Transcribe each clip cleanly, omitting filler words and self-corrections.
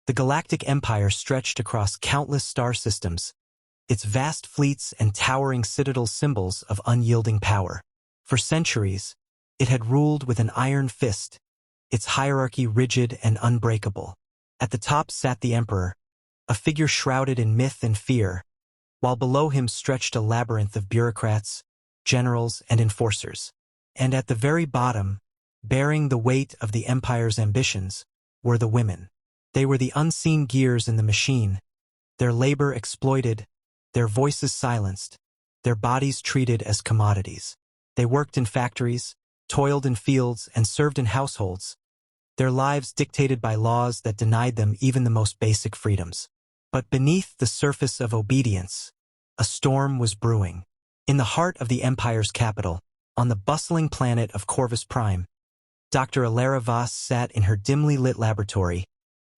The galactic empire stretched across countless star systems, its vast fleets and towering citadels symbols of unyielding power. For centuries, it had ruled with an iron fist, its hierarchy rigid and unbreakable. At the top sat the emperor, a figure shrouded in myth and fear, while below him stretched a labyrinth of bureaucrats, generals, and enforcers. And at the very bottom, bearing the weight of the empire's ambitions, were the women. They were the unseen gears in the machine, their labor exploited, their voices silenced, their bodies treated as commodities. They worked in factories, toiled in fields, and served in households, their lives dictated by laws that denied them even the most basic freedoms. But beneath the surface of obedience, a storm was brewing. In the heart of the Empire's capital, on the bustling planet of Corvus Prime, Dr. Alara Voss sat in her dimly lit laboratory,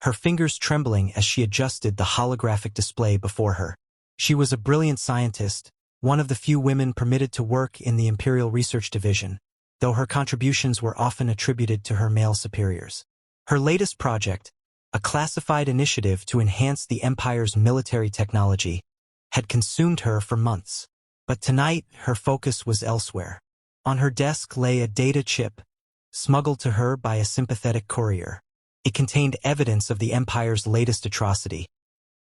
her fingers trembling as she adjusted the holographic display before her. She was a brilliant scientist, one of the few women permitted to work in the Imperial Research Division, though her contributions were often attributed to her male superiors. Her latest project, a classified initiative to enhance the Empire's military technology, had consumed her for months. But tonight, her focus was elsewhere. On her desk lay a data chip, smuggled to her by a sympathetic courier. It contained evidence of the Empire's latest atrocity,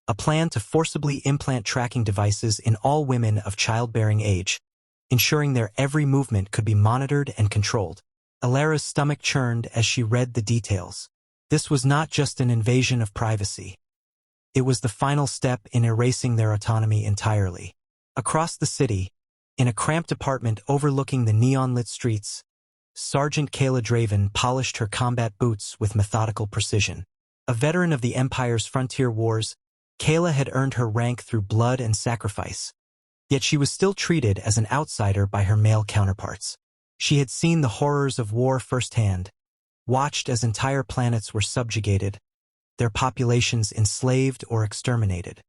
a plan to forcibly implant tracking devices in all women of childbearing age, ensuring their every movement could be monitored and controlled. Alara's stomach churned as she read the details. This was not just an invasion of privacy. It was the final step in erasing their autonomy entirely. Across the city, in a cramped apartment overlooking the neon-lit streets, Sergeant Kayla Draven polished her combat boots with methodical precision. A veteran of the Empire's frontier wars, Kayla had earned her rank through blood and sacrifice. Yet she was still treated as an outsider by her male counterparts. She had seen the horrors of war firsthand, watched as entire planets were subjugated, their populations enslaved or exterminated.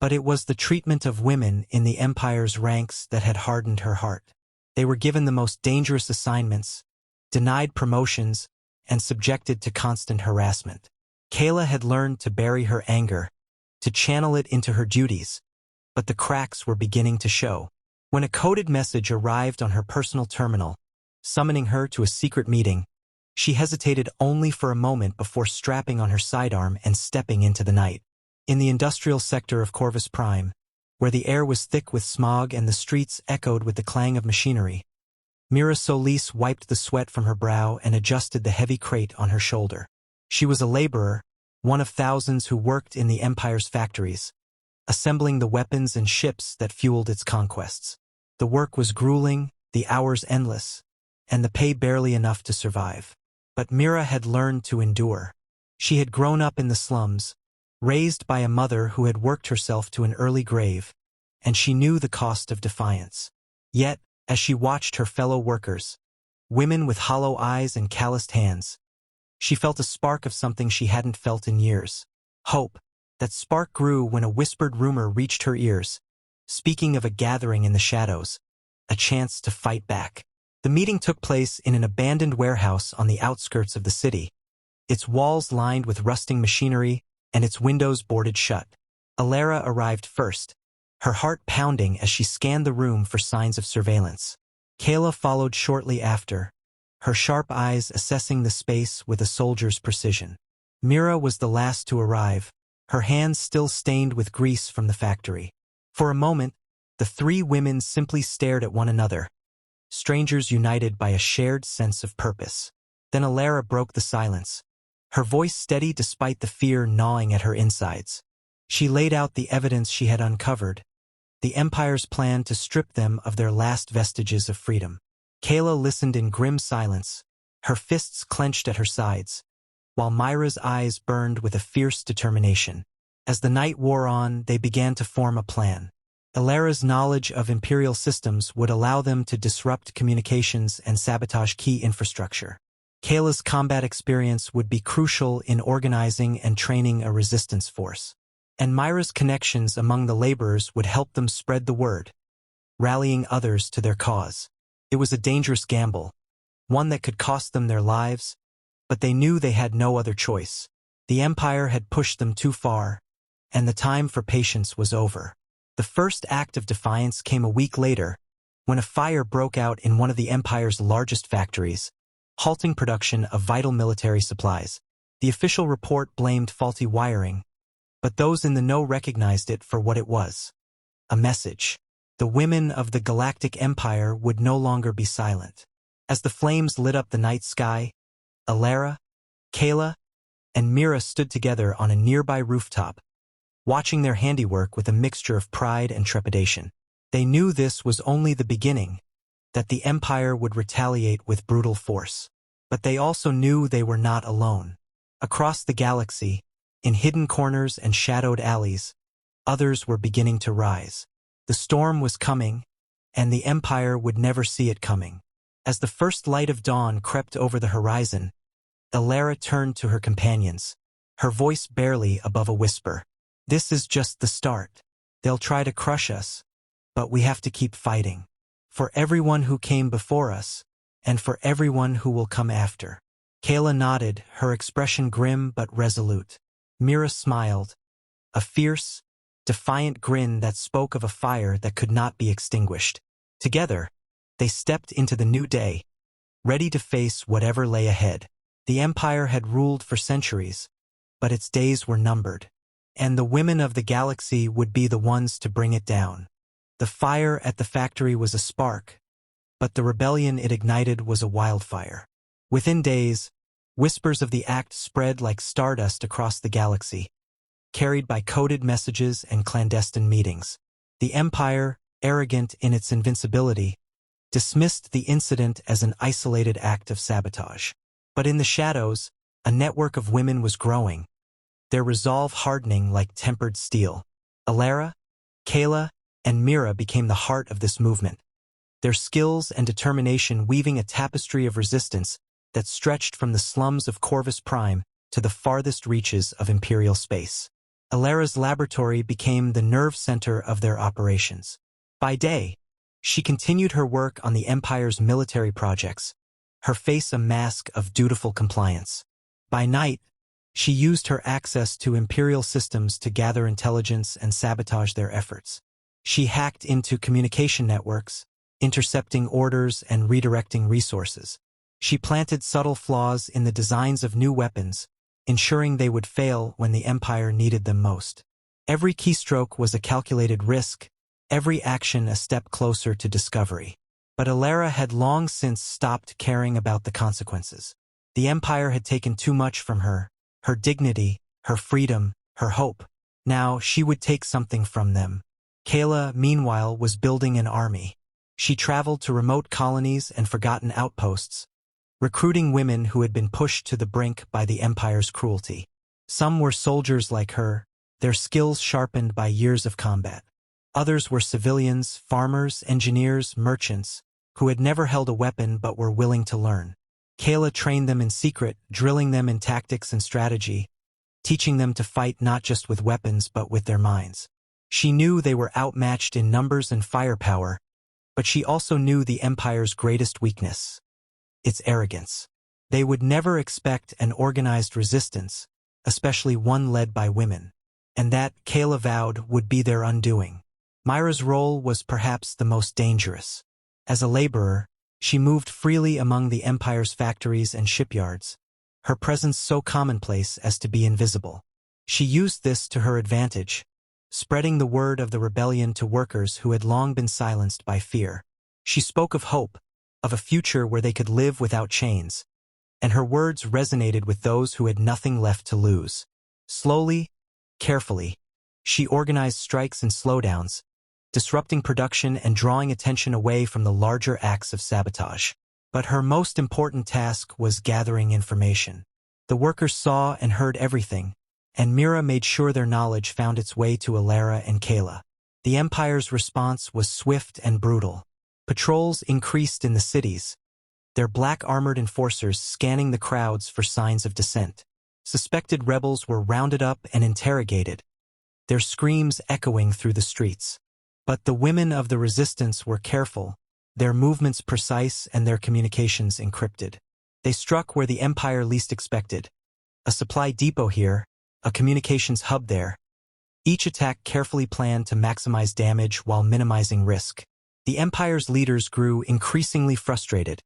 But it was the treatment of women in the Empire's ranks that had hardened her heart. They were given the most dangerous assignments, denied promotions, and subjected to constant harassment. Kayla had learned to bury her anger, to channel it into her duties, but the cracks were beginning to show. When a coded message arrived on her personal terminal, summoning her to a secret meeting, she hesitated only for a moment before strapping on her sidearm and stepping into the night. In the industrial sector of Corvus Prime, where the air was thick with smog and the streets echoed with the clang of machinery, Mira Solis wiped the sweat from her brow and adjusted the heavy crate on her shoulder. She was a laborer, one of thousands who worked in the Empire's factories, assembling the weapons and ships that fueled its conquests. The work was grueling, the hours endless, and the pay barely enough to survive. But Mira had learned to endure. She had grown up in the slums, raised by a mother who had worked herself to an early grave, and she knew the cost of defiance. Yet, as she watched her fellow workers, women with hollow eyes and calloused hands, she felt a spark of something she hadn't felt in years. Hope. That spark grew when a whispered rumor reached her ears, speaking of a gathering in the shadows, a chance to fight back. The meeting took place in an abandoned warehouse on the outskirts of the city, its walls lined with rusting machinery and its windows boarded shut. Alara arrived first, her heart pounding as she scanned the room for signs of surveillance. Kayla followed shortly after, her sharp eyes assessing the space with a soldier's precision. Mira was the last to arrive, her hands still stained with grease from the factory. For a moment, the three women simply stared at one another, strangers united by a shared sense of purpose. Then Alara broke the silence, her voice steady despite the fear gnawing at her insides. She laid out the evidence she had uncovered, the Empire's plan to strip them of their last vestiges of freedom. Kayla listened in grim silence, her fists clenched at her sides, while Myra's eyes burned with a fierce determination. As the night wore on, they began to form a plan. Alara's knowledge of Imperial systems would allow them to disrupt communications and sabotage key infrastructure. Kayla's combat experience would be crucial in organizing and training a resistance force. And Myra's connections among the laborers would help them spread the word, rallying others to their cause. It was a dangerous gamble, one that could cost them their lives, but they knew they had no other choice. The Empire had pushed them too far, and the time for patience was over. The first act of defiance came a week later, when a fire broke out in one of the Empire's largest factories, halting production of vital military supplies. The official report blamed faulty wiring, but those in the know recognized it for what it was: a message. The women of the Galactic Empire would no longer be silent. As the flames lit up the night sky, Eirene, Kayla, and Mira stood together on a nearby rooftop, watching their handiwork with a mixture of pride and trepidation. They knew this was only the beginning, that the Empire would retaliate with brutal force. But they also knew they were not alone. Across the galaxy, in hidden corners and shadowed alleys, others were beginning to rise. The storm was coming, and the Empire would never see it coming. As the first light of dawn crept over the horizon, Eirene turned to her companions, her voice barely above a whisper. "This is just the start. They'll try to crush us, but we have to keep fighting. For everyone who came before us, and for everyone who will come after." Kayla nodded, her expression grim but resolute. Mira smiled, a fierce, defiant grin that spoke of a fire that could not be extinguished. Together, they stepped into the new day, ready to face whatever lay ahead. The Empire had ruled for centuries, but its days were numbered, and the women of the galaxy would be the ones to bring it down. The fire at the factory was a spark, but the rebellion it ignited was a wildfire. Within days, whispers of the act spread like stardust across the galaxy, carried by coded messages and clandestine meetings. The Empire, arrogant in its invincibility, dismissed the incident as an isolated act of sabotage. But in the shadows, a network of women was growing, their resolve hardening like tempered steel. Eirene, Kayla, and Mira became the heart of this movement, their skills and determination weaving a tapestry of resistance that stretched from the slums of Corvus Prime to the farthest reaches of Imperial space. Eirene's laboratory became the nerve center of their operations. By day, she continued her work on the Empire's military projects, her face a mask of dutiful compliance. By night, she used her access to Imperial systems to gather intelligence and sabotage their efforts. She hacked into communication networks, intercepting orders and redirecting resources. She planted subtle flaws in the designs of new weapons, ensuring they would fail when the Empire needed them most. Every keystroke was a calculated risk, every action a step closer to discovery. But Eirene had long since stopped caring about the consequences. The Empire had taken too much from her, her dignity, her freedom, her hope. Now she would take something from them. Kayla, meanwhile, was building an army. She traveled to remote colonies and forgotten outposts, recruiting women who had been pushed to the brink by the Empire's cruelty. Some were soldiers like her, their skills sharpened by years of combat. Others were civilians, farmers, engineers, merchants, who had never held a weapon but were willing to learn. Kayla trained them in secret, drilling them in tactics and strategy, teaching them to fight not just with weapons but with their minds. She knew they were outmatched in numbers and firepower, but she also knew the Empire's greatest weakness: its arrogance. They would never expect an organized resistance, especially one led by women, and that, Kayla vowed, would be their undoing. Mira's role was perhaps the most dangerous. As a laborer, she moved freely among the Empire's factories and shipyards, her presence so commonplace as to be invisible. She used this to her advantage, spreading the word of the rebellion to workers who had long been silenced by fear. She spoke of hope, of a future where they could live without chains, and her words resonated with those who had nothing left to lose. Slowly, carefully, she organized strikes and slowdowns, disrupting production and drawing attention away from the larger acts of sabotage. But her most important task was gathering information. The workers saw and heard everything, and Mira made sure their knowledge found its way to Eirene and Kayla. The Empire's response was swift and brutal. Patrols increased in the cities, their black-armored enforcers scanning the crowds for signs of dissent. Suspected rebels were rounded up and interrogated, their screams echoing through the streets. But the women of the resistance were careful, their movements precise and their communications encrypted. They struck where the Empire least expected, a supply depot here, a communications hub there. Each attack carefully planned to maximize damage while minimizing risk. The Empire's leaders grew increasingly frustrated,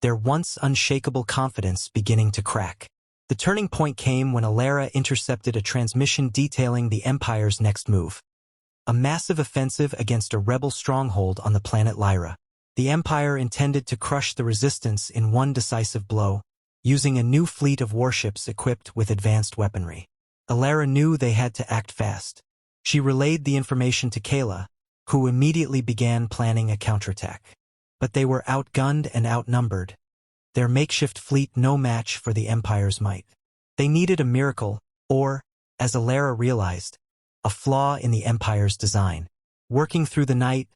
their once unshakable confidence beginning to crack. The turning point came when Eirene intercepted a transmission detailing the Empire's next move. A massive offensive against a rebel stronghold on the planet Lyra. The Empire intended to crush the resistance in one decisive blow, using a new fleet of warships equipped with advanced weaponry. Eirene knew they had to act fast. She relayed the information to Kayla, who immediately began planning a counterattack. But they were outgunned and outnumbered, their makeshift fleet no match for the Empire's might. They needed a miracle, or, as Eirene realized, a flaw in the Empire's design. Working through the night,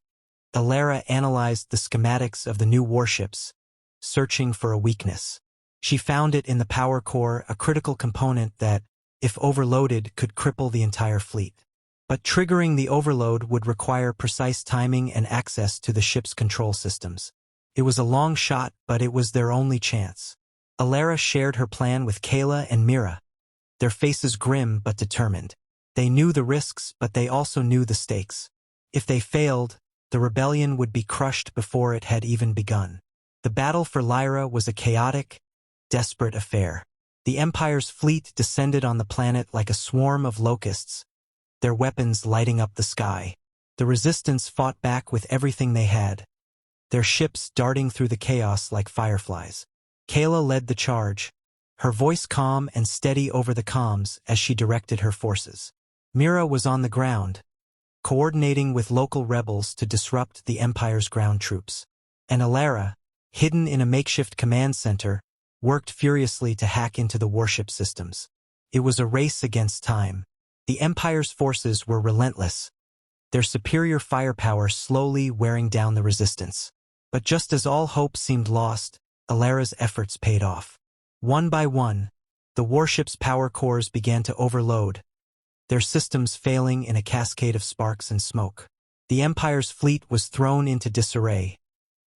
Eirene analyzed the schematics of the new warships, searching for a weakness. She found it in the power core, a critical component that, if overloaded, could cripple the entire fleet. But triggering the overload would require precise timing and access to the ship's control systems. It was a long shot, but it was their only chance. Eirene shared her plan with Kayla and Mira, their faces grim but determined. They knew the risks, but they also knew the stakes. If they failed, the rebellion would be crushed before it had even begun. The battle for Lyra was a chaotic, desperate affair. The Empire's fleet descended on the planet like a swarm of locusts, their weapons lighting up the sky. The resistance fought back with everything they had, their ships darting through the chaos like fireflies. Kayla led the charge, her voice calm and steady over the comms as she directed her forces. Mira was on the ground, coordinating with local rebels to disrupt the Empire's ground troops. And Eirene, hidden in a makeshift command center, worked furiously to hack into the warship systems. It was a race against time. The Empire's forces were relentless, their superior firepower slowly wearing down the resistance. But just as all hope seemed lost, Eirene's efforts paid off. One by one, the warship's power cores began to overload, their systems failing in a cascade of sparks and smoke. The Empire's fleet was thrown into disarray,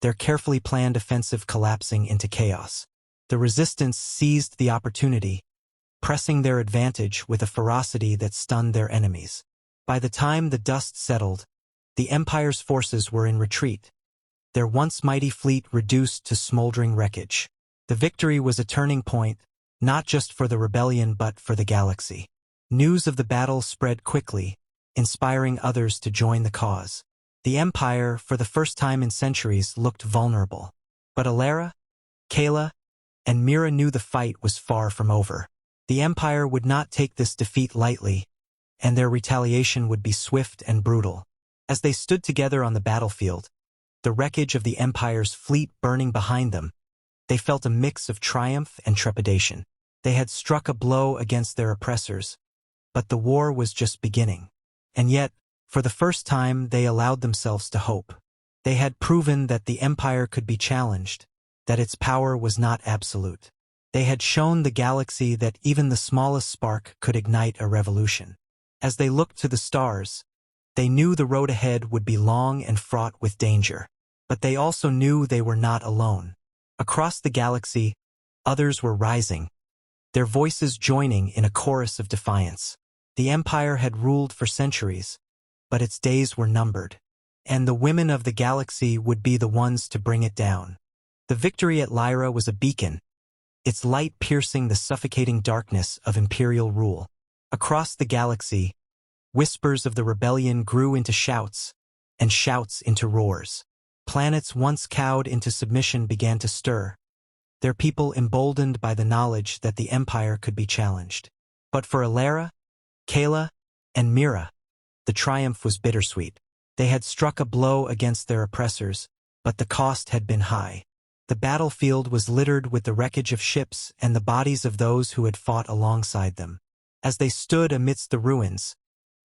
their carefully planned offensive collapsing into chaos. The resistance seized the opportunity, pressing their advantage with a ferocity that stunned their enemies. By the time the dust settled, the Empire's forces were in retreat, their once mighty fleet reduced to smoldering wreckage. The victory was a turning point, not just for the rebellion but for the galaxy. News of the battle spread quickly, inspiring others to join the cause. The Empire, for the first time in centuries, looked vulnerable. But Eirene, Kayla, and Mira knew the fight was far from over. The Empire would not take this defeat lightly, and their retaliation would be swift and brutal. As they stood together on the battlefield, the wreckage of the Empire's fleet burning behind them, they felt a mix of triumph and trepidation. They had struck a blow against their oppressors, but the war was just beginning. And yet, for the first time, they allowed themselves to hope. They had proven that the Empire could be challenged, that its power was not absolute. They had shown the galaxy that even the smallest spark could ignite a revolution. As they looked to the stars, they knew the road ahead would be long and fraught with danger. But they also knew they were not alone. Across the galaxy, others were rising, their voices joining in a chorus of defiance. The Empire had ruled for centuries, but its days were numbered, and the women of the galaxy would be the ones to bring it down. The victory at Lyra was a beacon, its light piercing the suffocating darkness of imperial rule. Across the galaxy, whispers of the rebellion grew into shouts, and shouts into roars. Planets once cowed into submission began to stir, their people emboldened by the knowledge that the Empire could be challenged. But for Eirene, Kayla, and Mira, the triumph was bittersweet. They had struck a blow against their oppressors, but the cost had been high. The battlefield was littered with the wreckage of ships and the bodies of those who had fought alongside them. As they stood amidst the ruins,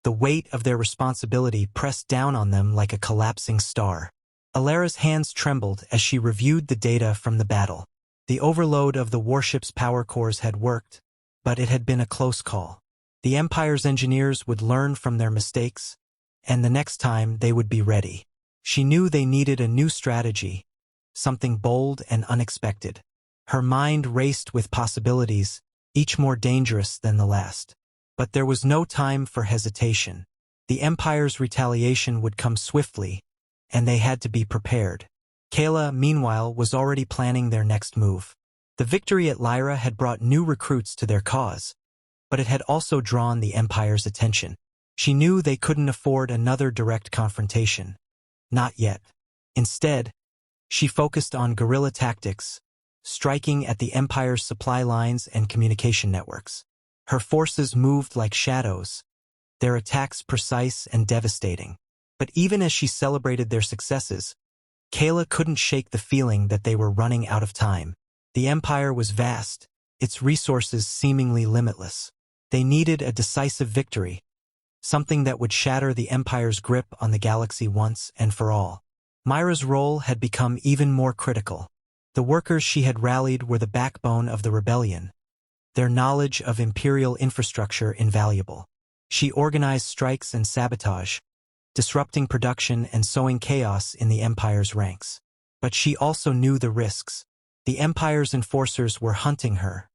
the weight of their responsibility pressed down on them like a collapsing star. Eirene's hands trembled as she reviewed the data from the battle. The overload of the warship's power cores had worked, but it had been a close call. The Empire's engineers would learn from their mistakes, and the next time they would be ready. She knew they needed a new strategy, something bold and unexpected. Her mind raced with possibilities, each more dangerous than the last. But there was no time for hesitation. The Empire's retaliation would come swiftly, and they had to be prepared. Kayla, meanwhile, was already planning their next move. The victory at Lyra had brought new recruits to their cause, but it had also drawn the Empire's attention. She knew they couldn't afford another direct confrontation. Not yet. Instead, she focused on guerrilla tactics, striking at the Empire's supply lines and communication networks. Her forces moved like shadows, their attacks precise and devastating. But even as she celebrated their successes, Kayla couldn't shake the feeling that they were running out of time. The Empire was vast, its resources seemingly limitless. They needed a decisive victory, something that would shatter the Empire's grip on the galaxy once and for all. Myra's role had become even more critical. The workers she had rallied were the backbone of the rebellion, their knowledge of Imperial infrastructure invaluable. She organized strikes and sabotage, disrupting production and sowing chaos in the Empire's ranks. But she also knew the risks. The Empire's enforcers were hunting her,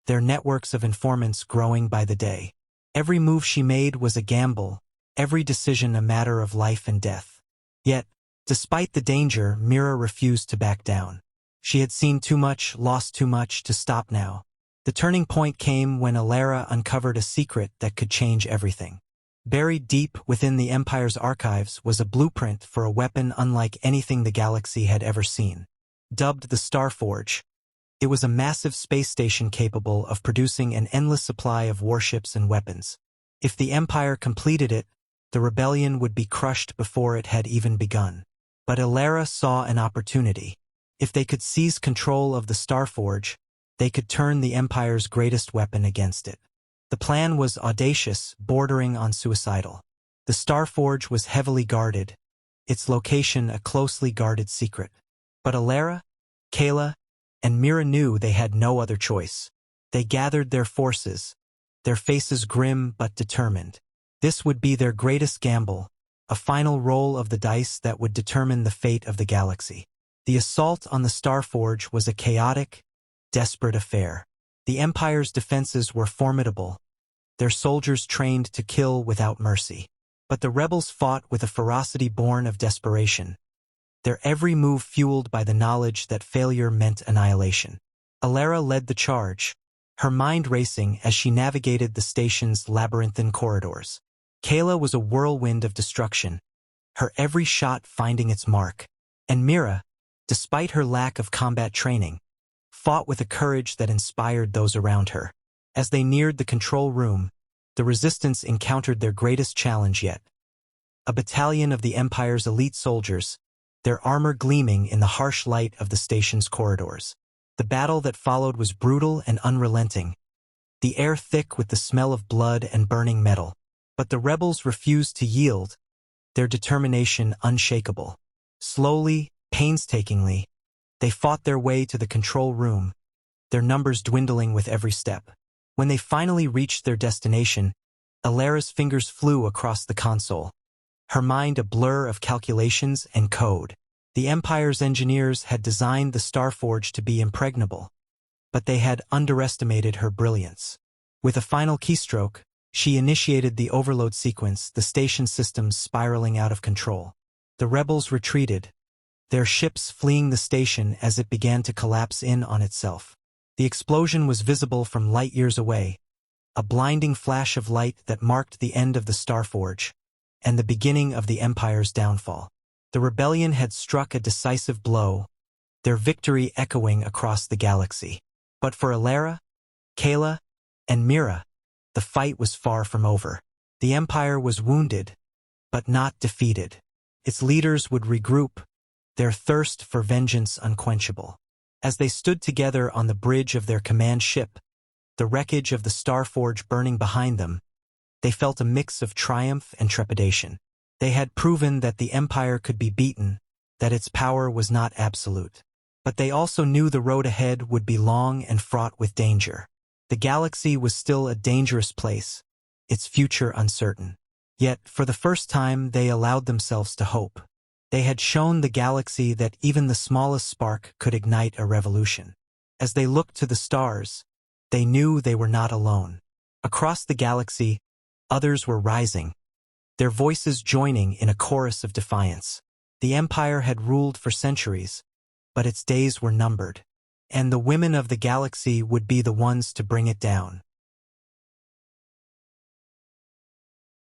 their networks of informants growing by the day. Every move she made was a gamble, every decision a matter of life and death. Yet, despite the danger, Mira refused to back down. She had seen too much, lost too much to stop now. The turning point came when Eirene uncovered a secret that could change everything. Buried deep within the Empire's archives was a blueprint for a weapon unlike anything the galaxy had ever seen. Dubbed the Starforge, it was a massive space station capable of producing an endless supply of warships and weapons. If the Empire completed it, the rebellion would be crushed before it had even begun. But Eirene saw an opportunity. If they could seize control of the Starforge, they could turn the Empire's greatest weapon against it. The plan was audacious, bordering on suicidal. The Starforge was heavily guarded, its location a closely guarded secret. But Eirene, Kayla, and Mira knew they had no other choice. They gathered their forces, their faces grim but determined. This would be their greatest gamble, a final roll of the dice that would determine the fate of the galaxy. The assault on the Starforge was a chaotic, desperate affair. The Empire's defenses were formidable, their soldiers trained to kill without mercy. But the rebels fought with a ferocity born of desperation, their every move fueled by the knowledge that failure meant annihilation. Eirene led the charge, her mind racing as she navigated the station's labyrinthine corridors. Kayla was a whirlwind of destruction, her every shot finding its mark. And Mira, despite her lack of combat training, fought with a courage that inspired those around her. As they neared the control room, the Resistance encountered their greatest challenge yet. A battalion of the Empire's elite soldiers, their armor gleaming in the harsh light of the station's corridors. The battle that followed was brutal and unrelenting, the air thick with the smell of blood and burning metal. But the rebels refused to yield, their determination unshakable. Slowly, painstakingly, they fought their way to the control room, their numbers dwindling with every step. When they finally reached their destination, Eirene's fingers flew across the console, her mind a blur of calculations and code. The Empire's engineers had designed the Starforge to be impregnable, but they had underestimated her brilliance. With a final keystroke, she initiated the overload sequence, the station systems spiraling out of control. The rebels retreated, their ships fleeing the station as it began to collapse in on itself. The explosion was visible from light years away, a blinding flash of light that marked the end of the Starforge and the beginning of the Empire's downfall. The rebellion had struck a decisive blow, their victory echoing across the galaxy. But for Eirene, Kayla, and Mira, the fight was far from over. The Empire was wounded, but not defeated. Its leaders would regroup, their thirst for vengeance unquenchable. As they stood together on the bridge of their command ship, the wreckage of the Starforge burning behind them, they felt a mix of triumph and trepidation. They had proven that the Empire could be beaten, that its power was not absolute. But they also knew the road ahead would be long and fraught with danger. The galaxy was still a dangerous place, its future uncertain. Yet, for the first time, they allowed themselves to hope. They had shown the galaxy that even the smallest spark could ignite a revolution. As they looked to the stars, They knew they were not alone. Across the galaxy, others were rising, their voices joining in a chorus of defiance. The Empire had ruled for centuries, but its days were numbered, and the women of the galaxy would be the ones to bring it down.